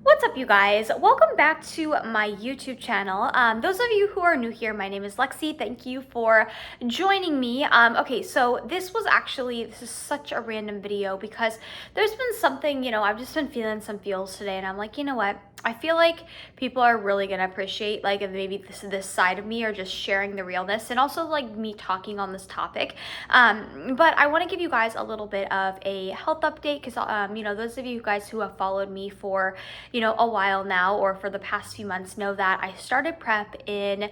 What's up, you guys? Welcome back to my YouTube channel. Those of you who are new here, my name is Lexie. Thank you for joining me. Okay, so this is such a random video because there's been something, I've just been feeling some feels today, and I'm like, you know what? I feel like people are really gonna appreciate like maybe this side of me, or just sharing the realness, and also like me talking on this topic. But I want to give you guys a little bit of a health update because those of you guys who have followed me for a while now, or for the past few months, know that I started prep in,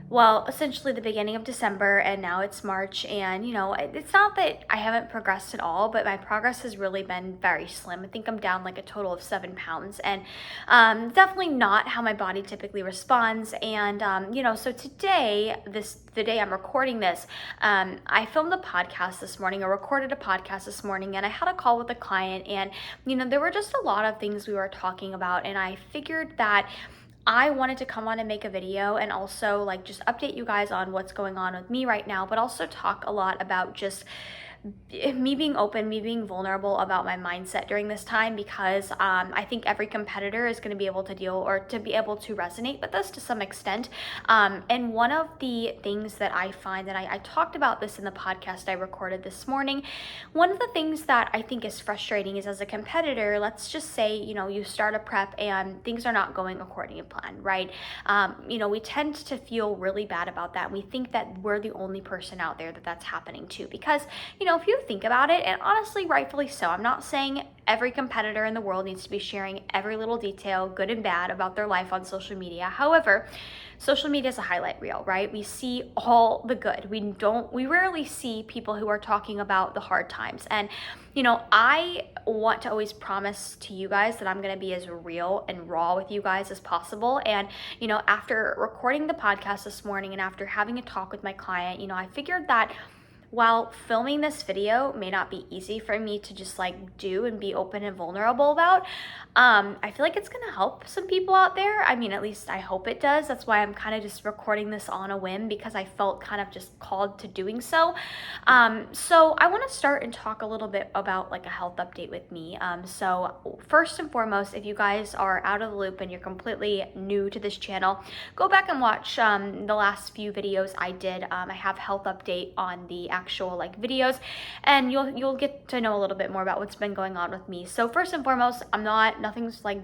well, essentially the beginning of December, and now it's March. And it's not that I haven't progressed at all, but my progress has really been very slim. I think I'm down like a total of 7 pounds, and definitely not how my body typically responds. And so today, the day I'm recording this, I filmed a podcast this morning, or recorded a podcast this morning, and I had a call with a client, and there were just a lot of things we were talking about, and I figured that I wanted to come on and make a video, and also like just update you guys on what's going on with me right now, but also talk a lot about just me being open, me being vulnerable about my mindset during this time, because I think every competitor is going to be able to deal, or to be able to resonate with this to some extent. And one of the things that I find, and I talked about this in the podcast I recorded this morning, one of the things that I think is frustrating is, as a competitor, let's just say, you start a prep and things are not going according to plan, right? We tend to feel really bad about that. We think that we're the only person out there that's happening to, because, if you think about it, and honestly, rightfully so, I'm not saying every competitor in the world needs to be sharing every little detail, good and bad, about their life on social media. However, social media is a highlight reel, right? We see all the good. We rarely see people who are talking about the hard times. And, I want to always promise to you guys that I'm going to be as real and raw with you guys as possible. And, after recording the podcast this morning, and after having a talk with my client, I figured that while filming this video may not be easy for me to just like do and be open and vulnerable about, I feel like it's gonna help some people out there. I mean, at least I hope it does. That's why I'm kind of just recording this on a whim, because I felt kind of just called to doing so. So I want to start and talk a little bit about like a health update with me. So first and foremost, if you guys are out of the loop and you're completely new to this channel, go back and watch the last few videos I did. I have health update on the actual like videos, and you'll get to know a little bit more about what's been going on with me. So first and foremost, nothing's like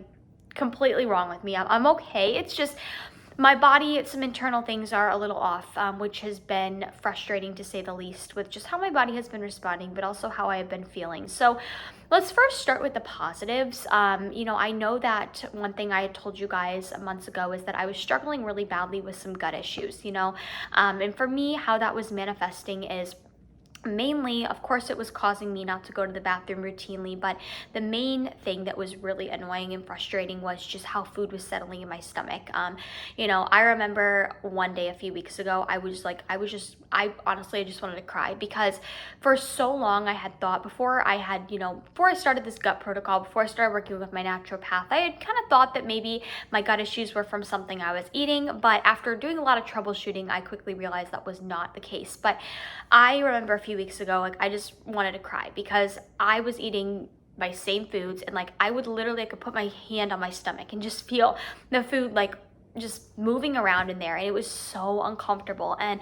completely wrong with me. I'm okay. It's just my body, some internal things are a little off, which has been frustrating to say the least, with just how my body has been responding, but also how I have been feeling. So let's first start with the positives. I know that one thing I had told you guys months ago is that I was struggling really badly with some gut issues, and for me, how that was manifesting is, mainly, of course, it was causing me not to go to the bathroom routinely, but the main thing that was really annoying and frustrating was just how food was settling in my stomach. I remember one day a few weeks ago, I honestly, I just wanted to cry, because for so long I had thought, before I started this gut protocol, before I started working with my naturopath, I had kind of thought that maybe my gut issues were from something I was eating, but after doing a lot of troubleshooting, I quickly realized that was not the case. But I remember a few weeks ago, like, I just wanted to cry, because I was eating my same foods, and like I could put my hand on my stomach and just feel the food like just moving around in there, and it was so uncomfortable. And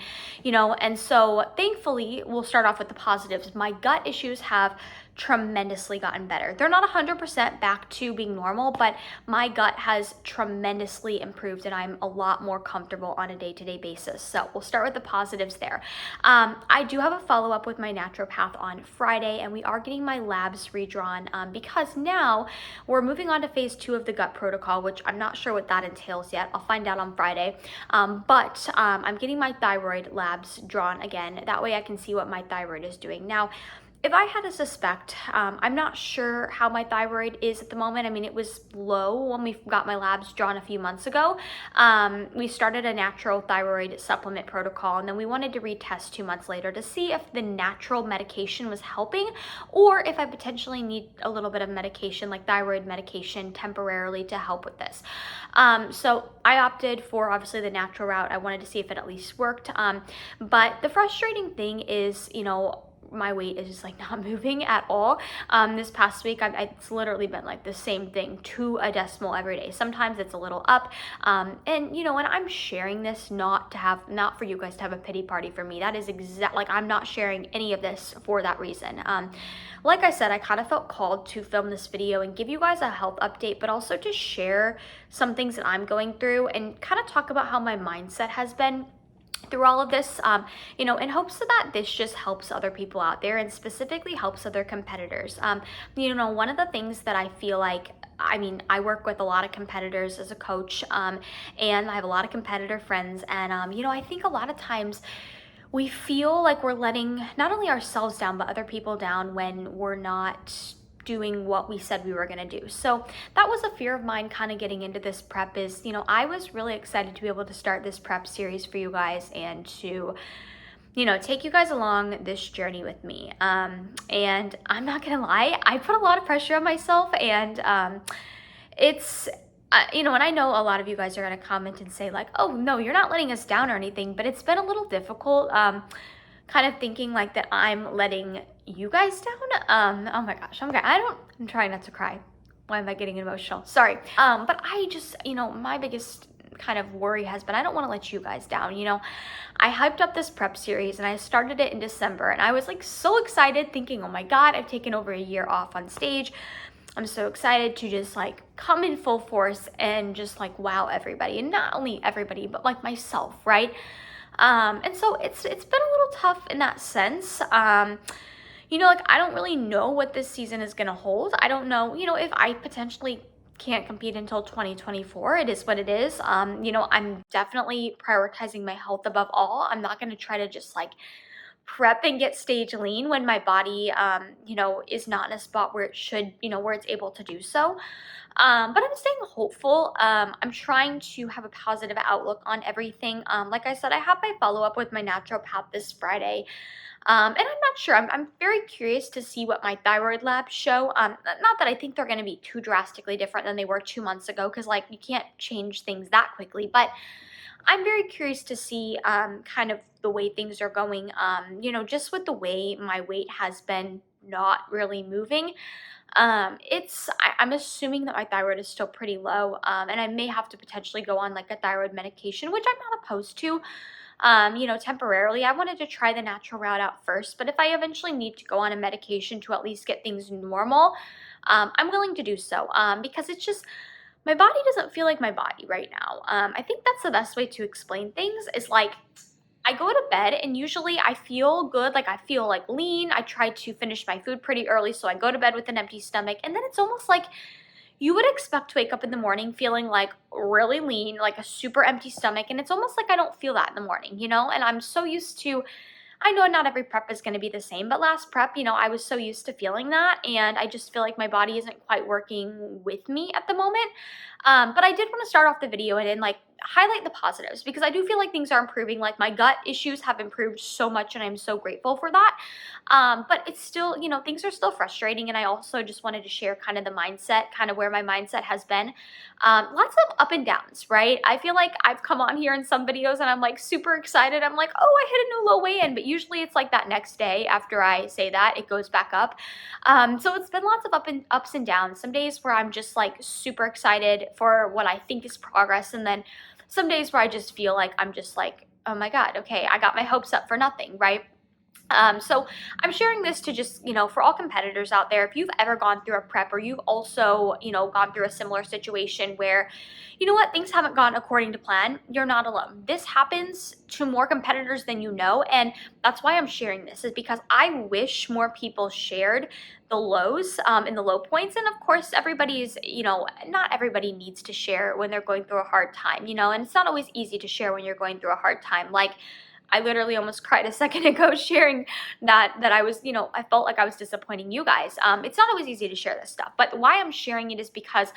so thankfully, we'll start off with the positives. My gut issues have tremendously gotten better. They're not 100% back to being normal, but my gut has tremendously improved, and I'm a lot more comfortable on a day-to-day basis. So we'll start with the positives there. I do have a follow-up with my naturopath on Friday, and we are getting my labs redrawn, because now we're moving on to phase 2 of the gut protocol, which I'm not sure what that entails yet. I'll find out on Friday. But I'm getting my thyroid labs drawn again. That way I can see what my thyroid is doing. Now, if I had to suspect, I'm not sure how my thyroid is at the moment. I mean, it was low when we got my labs drawn a few months ago. We started a natural thyroid supplement protocol, and then we wanted to retest 2 months later to see if the natural medication was helping, or if I potentially need a little bit of medication, like thyroid medication, temporarily to help with this. So I opted for, obviously, the natural route. I wanted to see if it at least worked. But the frustrating thing is, my weight is just like not moving at all. This past week, it's literally been like the same thing to a decimal every day. Sometimes it's a little up. And you know, when I'm sharing this, not for you guys to have a pity party for me. That is like, I'm not sharing any of this for that reason. Like I said, I kind of felt called to film this video and give you guys a health update, but also to share some things that I'm going through and kind of talk about how my mindset has been through all of this, you know, in hopes that this just helps other people out there and specifically helps other competitors. You know, one of the things that I feel like, I mean, I work with a lot of competitors as a coach, and I have a lot of competitor friends, and you know, I think a lot of times we feel like we're letting not only ourselves down, but other people down when we're not doing what we said we were going to do. So that was a fear of mine kind of getting into this prep is, you know, I was really excited to be able to start this prep series for you guys and to, you know, take you guys along this journey with me. And I'm not going to lie, I put a lot of pressure on myself, and it's, you know, and I know a lot of you guys are going to comment and say like, oh no, you're not letting us down or anything, but it's been a little difficult, kind of thinking like that I'm letting you guys down. Oh my gosh, I'm trying not to cry. Why am I getting emotional? Sorry. But I just, you know, my biggest kind of worry has been, I don't want to let you guys down. You know, I hyped up this prep series and I started it in December, and I was like so excited thinking, oh my God, I've taken over a year off on stage. I'm so excited to just like come in full force and just like wow everybody, and not only everybody, but like myself, right? And so it's been a little tough in that sense. You know, like I don't really know what this season is gonna hold. I don't know, you know, if I potentially can't compete until 2024. It is what it is. You know, I'm definitely prioritizing my health above all. I'm not gonna try to just like prep and get stage lean when my body, you know, is not in a spot where it should, you know, where it's able to do so. But I'm staying hopeful. I'm trying to have a positive outlook on everything. Like I said, I have my follow up with my naturopath this Friday. And I'm not sure. I'm very curious to see what my thyroid labs show. Not that I think they're going to be too drastically different than they were 2 months ago, because like you can't change things that quickly. But I'm very curious to see kind of the way things are going, you know, just with the way my weight has been not really moving. I'm assuming that my thyroid is still pretty low, and I may have to potentially go on like a thyroid medication, which I'm not opposed to. You know, temporarily. I wanted to try the natural route out first, but if I eventually need to go on a medication to at least get things normal, I'm willing to do so, because it's just, my body doesn't feel like my body right now. I think that's the best way to explain things is like, I go to bed and usually I feel good, like I feel like lean. I try to finish my food pretty early, so I go to bed with an empty stomach, and then it's almost like you would expect to wake up in the morning feeling like really lean, like a super empty stomach, and it's almost like I don't feel that in the morning, you know? And I'm so used to, I know not every prep is going to be the same, but last prep, you know, I was so used to feeling that, and I just feel like my body isn't quite working with me at the moment. But I did want to start off the video and like highlight the positives, because I do feel like things are improving. Like my gut issues have improved so much, and I'm so grateful for that. But it's still, you know, things are still frustrating, and I also just wanted to share kind of the mindset, kind of where my mindset has been. Lots of up and downs, right? I feel like I've come on here in some videos and I'm like super excited. I'm like, oh, I hit a new low weigh-in, but usually it's like that next day after I say that, it goes back up. So it's been lots of ups and downs. Some days where I'm just like super excited for what I think is progress, and then some days where I just feel like I'm just like, oh my God, okay, I got my hopes up for nothing, right? So I'm sharing this to just, you know, for all competitors out there, if you've ever gone through a prep, or you've also, you know, gone through a similar situation where, you know what, things haven't gone according to plan, you're not alone. This happens to more competitors than you know, and that's why I'm sharing this, is because I wish more people shared the lows, and the low points. And of course, everybody's, you know, not everybody needs to share when they're going through a hard time, you know, and it's not always easy to share when you're going through a hard time. Like, I literally almost cried a second ago sharing that I was, you know, I felt like I was disappointing you guys. It's not always easy to share this stuff, but why I'm sharing it is because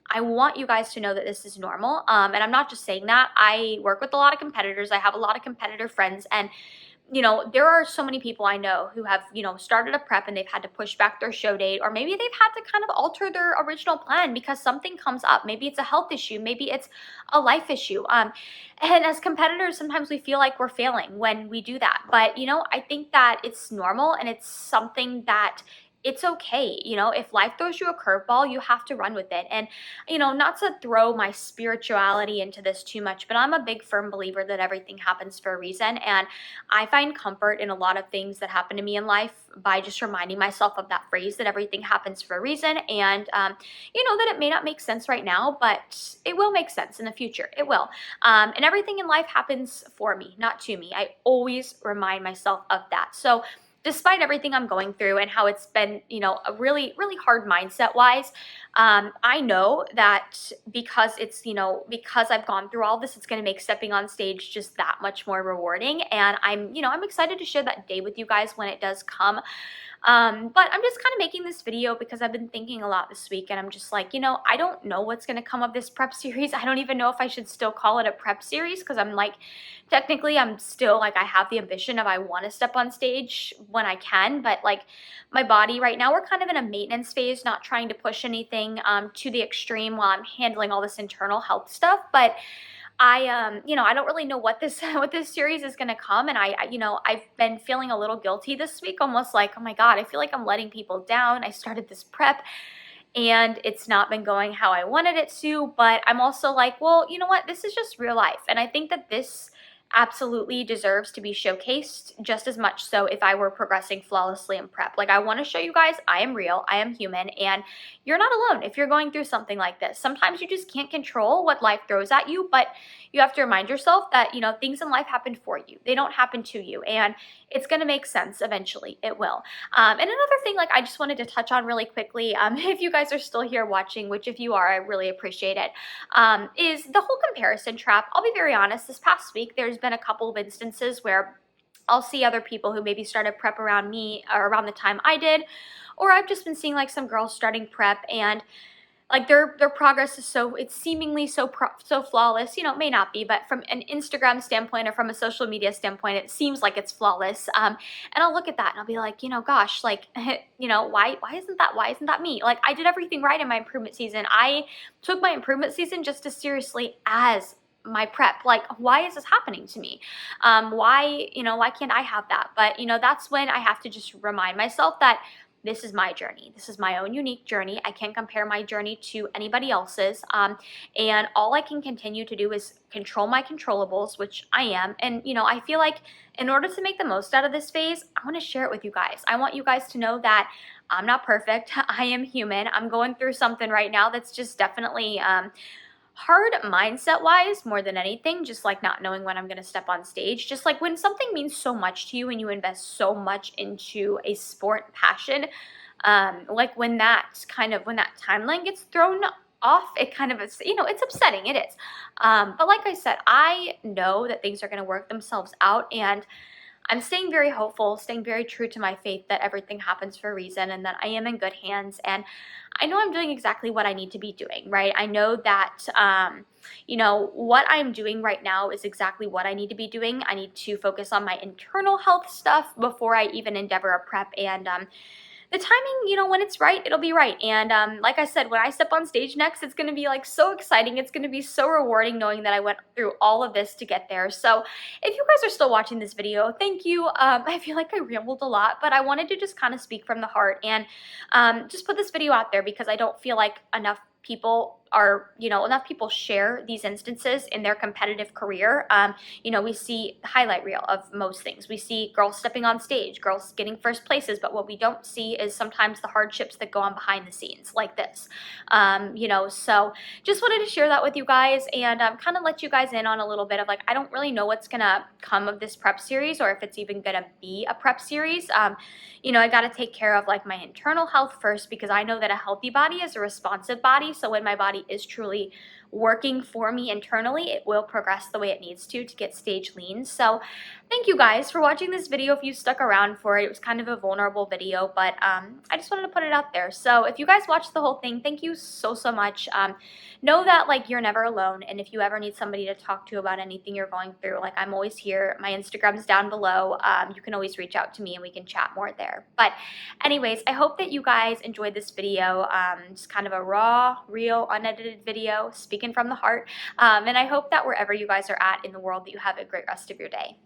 I want you guys to know that this is normal. And I'm not just saying that. I work with a lot of competitors. I have a lot of competitor friends, and there are so many people I know who have, started a prep and they've had to push back their show date, or maybe they've had to kind of alter their original plan because something comes up. Maybe it's a health issue, maybe it's a life issue. And as competitors, sometimes we feel like we're failing when we do that. But, I think that it's normal and it's something that it's okay. If life throws you a curveball, you have to run with it. And, not to throw my spirituality into this too much, but I'm a big firm believer that everything happens for a reason. And I find comfort in a lot of things that happen to me in life by just reminding myself of that phrase that everything happens for a reason. And, that it may not make sense right now, but it will make sense in the future. It will. And everything in life happens for me, not to me. I always remind myself of that. So, despite everything I'm going through and how it's been, a really, really hard mindset wise, I know that because because I've gone through all this, it's going to make stepping on stage just that much more rewarding. And I'm excited to share that day with you guys when it does come. But I'm just kind of making this video because I've been thinking a lot this week, and I'm just like, I don't know what's going to come of this prep series. I don't even know if I should still call it a prep series, because I'm like, technically I'm still like, I have the ambition of I want to step on stage when I can, but like my body right now, we're kind of in a maintenance phase, not trying to push anything to the extreme while I'm handling all this internal health stuff. But I don't really know what this what this series is going to come, and I've been feeling a little guilty this week, almost like, oh my God, I feel like I'm letting people down. I started this prep and it's not been going how I wanted it to, but I'm also like, well, you know what? This is just real life, and I think that this absolutely deserves to be showcased just as much so if I were progressing flawlessly in prep. Like, I want to show you guys I am real, I am human, and you're not alone if you're going through something like this. Sometimes you just can't control what life throws at you, but you have to remind yourself that, things in life happen for you. They don't happen to you, and it's going to make sense eventually. It will. And another thing, like, I just wanted to touch on really quickly, if you guys are still here watching, which if you are, I really appreciate it, is the whole comparison trap. I'll be very honest, this past week, there's been a couple of instances where I'll see other people who maybe started prep around me or around the time I did, or I've just been seeing like some girls starting prep, and like their progress is it's seemingly so flawless. It may not be, but from an Instagram standpoint or from a social media standpoint, it seems like it's flawless. And I'll look at that and I'll be like, gosh, like, why isn't that me? Like, I did everything right in my improvement season. I took my improvement season just as seriously as my prep. Like, why is this happening to me? Why can't I have that? But that's when I have to just remind myself that this is my journey. This is my own unique journey. I can't compare my journey to anybody else's. And all I can continue to do is control my controllables, which I am. And, I feel like in order to make the most out of this phase, I want to share it with you guys. I want you guys to know that I'm not perfect. I am human. I'm going through something right now that's just definitely, hard mindset wise more than anything, just like not knowing when I'm going to step on stage. Just like when something means so much to you and you invest so much into a sport passion, like when that timeline gets thrown off, it kind of is, it's upsetting. It is. But like I said, I know that things are going to work themselves out, and I'm staying very hopeful, staying very true to my faith that everything happens for a reason and that I am in good hands. And I know I'm doing exactly what I need to be doing, right? I know that, what I'm doing right now is exactly what I need to be doing. I need to focus on my internal health stuff before I even endeavor a prep. And the timing, when it's right, it'll be right. And like I said, when I step on stage next, it's going to be like so exciting. It's going to be so rewarding knowing that I went through all of this to get there. So if you guys are still watching this video, thank you. I feel like I rambled a lot, but I wanted to just kind of speak from the heart and just put this video out there because I don't feel like enough people share these instances in their competitive career. We see the highlight reel of most things. We see girls stepping on stage, girls getting first places, but what we don't see is sometimes the hardships that go on behind the scenes like this. So just wanted to share that with you guys and kind of let you guys in on a little bit of like, I don't really know what's gonna come of this prep series or if it's even gonna be a prep series. I got to take care of like my internal health first because I know that a healthy body is a responsive body. So when my body body is truly working for me internally, it will progress the way it needs to get stage lean. So thank you guys for watching this video. If you stuck around for it, it was kind of a vulnerable video, but I just wanted to put it out there. So if you guys watched the whole thing, thank you so, so much. Know that like you're never alone, and if you ever need somebody to talk to about anything you're going through, like I'm always here. My Instagram's down below. You can always reach out to me and we can chat more there. But anyways, I hope that you guys enjoyed this video. Just kind of a raw, real, unedited video, speaking from the heart. And I hope that wherever you guys are at in the world, that you have a great rest of your day.